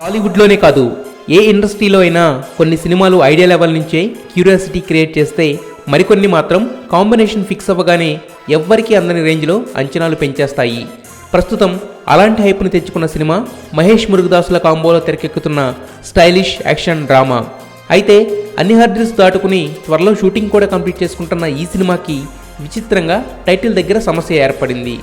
హాలీవుడ్లోనే కాదు, ఏ ఇండస్ట్రీలో అయినా కొన్ని సినిమాలు ఐడియా లెవెల్ నుంచే క్యూరియాసిటీ క్రియేట్ చేస్తే మరికొన్ని మాత్రం కాంబినేషన్ ఫిక్స్ అవ్వగానే ఎవ్వరికీ అందని రేంజ్లో అంచనాలు పెంచేస్తాయి. ప్రస్తుతం అలాంటి హైప్ను తెచ్చుకున్న సినిమా మహేష్ మురుగదాసుల కాంబోలో తెరకెక్కుతున్న స్టైలిష్ యాక్షన్ డ్రామా. అయితే అన్ని హర్డిల్స్ దాటుకుని త్వరలో షూటింగ్ కూడా కంప్లీట్ చేసుకుంటున్న ఈ సినిమాకి విచిత్రంగా టైటిల్ దగ్గర సమస్య ఏర్పడింది.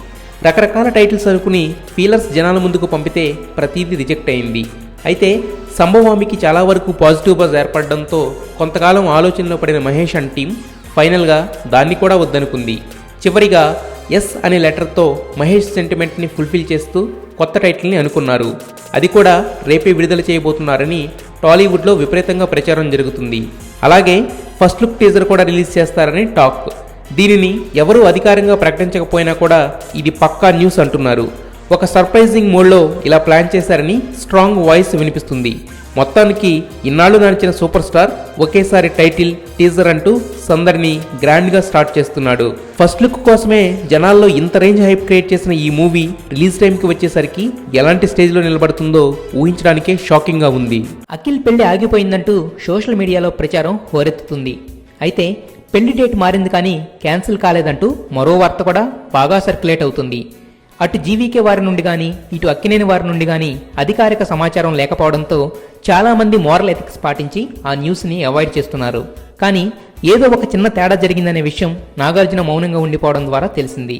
రకరకాల టైటిల్స్ అనుకుని ఫీలర్స్ జనాల ముందుకు పంపితే ప్రతిదీ రిజెక్ట్ అయింది. అయితే సంభవామికి చాలా వరకు పాజిటివ్ బజ్ ఏర్పడడంతో కొంతకాలం ఆలోచనలో పడిన మహేష్ అండ్ టీం ఫైనల్గా దాన్ని కూడా వద్దనుకుంది. చివరిగా ఎస్ అనే లెటర్తో మహేష్ సెంటిమెంట్ని ఫుల్ఫిల్ చేస్తూ కొత్త టైటిల్ని అనుకున్నారు. అది కూడా రేపే విడుదల చేయబోతున్నారని టాలీవుడ్లో విపరీతంగా ప్రచారం జరుగుతుంది. అలాగే ఫస్ట్ లుక్ టీజర్ కూడా రిలీజ్ చేస్తారని టాక్. దీనిని ఎవరూ అధికారికంగా ప్రకటించకపోయినా కూడా ఇది పక్కా న్యూస్ అంటున్నారు. ఒక సర్ప్రైజింగ్ మోడ్లో ఇలా ప్లాన్ చేశారని స్ట్రాంగ్ వాయిస్ వినిపిస్తుంది. మొత్తానికి ఇన్నాళ్లు నడిచిన సూపర్ స్టార్ ఒకేసారి టైటిల్, టీజర్ అంటూ సందడిని గ్రాండ్గా స్టార్ట్ చేస్తున్నాడు. ఫస్ట్ లుక్ కోసమే జనాల్లో ఇంత రేంజ్ హైప్ క్రియేట్ చేసిన ఈ మూవీ రిలీజ్ టైంకి వచ్చేసరికి ఎలాంటి స్టేజ్లో నిలబడుతుందో ఊహించడానికే షాకింగ్గా ఉంది. అఖిల్ పెళ్లి ఆగిపోయిందంటూ సోషల్ మీడియాలో ప్రచారం హోరెత్తుతుంది. అయితే పెళ్లి డేట్ మారింది కానీ క్యాన్సిల్ కాలేదంటూ మరో వార్త కూడా బాగా సర్క్యులేట్ అవుతుంది. అటు జీవీకే వారి నుండి కానీ ఇటు అక్కినేని వారి నుండి కానీ అధికారిక సమాచారం లేకపోవడంతో చాలామంది మోరల్ ఎథిక్స్ పాటించి ఆ న్యూస్ని అవాయిడ్ చేస్తున్నారు. కానీ ఏదో ఒక చిన్న తేడా జరిగిందనే విషయం నాగార్జున మౌనంగా ఉండిపోవడం ద్వారా తెలిసింది.